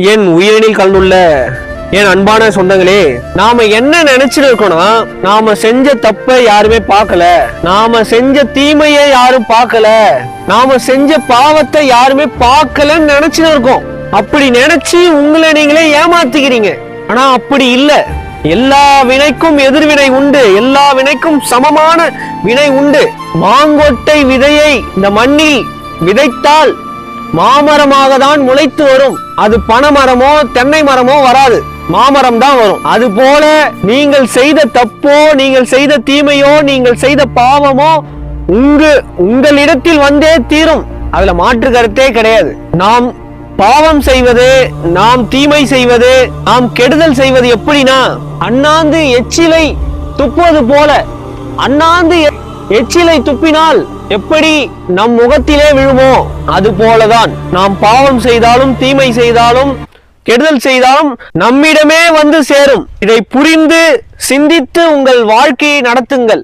என் உயிரினில் கலந்துள்ள என் அன்பான சொந்தங்களே, நாம என்ன நினைச்சிட்டு இருக்கோம்னா, நாம செஞ்ச தப்பை யாருமே பார்க்கல, நாம செஞ்ச தீமையை யாரும் பார்க்கல, நாம செஞ்ச பாவத்தை யாருமே பார்க்கலன்னு நினைச்சிட்டு இருக்கோம். அப்படி நினைச்சு உங்களை நீங்களே ஏமாத்திக்கிறீங்க. ஆனா அப்படி இல்ல. எல்லா வினைக்கும் எதிர்வினை உண்டு, எல்லா வினைக்கும் சமமான வினை உண்டு. மாங்கொட்டை விதையை இந்த மண்ணில் விதைத்தால் மாமரமாக தான் முளைத்து வரும். அது பனைமரமோ தென்னை மரமோ வராது, மாமரம் தான் வரும். அது போல நீங்கள் செய்த தப்போ, நீங்கள் செய்த தீமையோ, நீங்கள் செய்த பாவமோ உங்களிடத்தில் வந்தே தீரும். அதுல மாற்று கருத்தே கிடையாது. நாம் பாவம் செய்வது, நாம் தீமை செய்வது, நாம் கெடுதல் செய்வது எப்படின்னா, அண்ணாந்து எச்சிலை துப்புவது போல. அண்ணாந்து எச்சிலை துப்பினால் எப்படி நம் முகத்திலே விழுமோ அது போலதான் நாம் பாவம் செய்தாலும் தீமை செய்தாலும் கெடுதல் செய்தாலும் நம்மிடமே வந்து சேரும். இதை புரிந்து சிந்தித்து உங்கள் வாழ்க்கையை நடத்துங்கள்.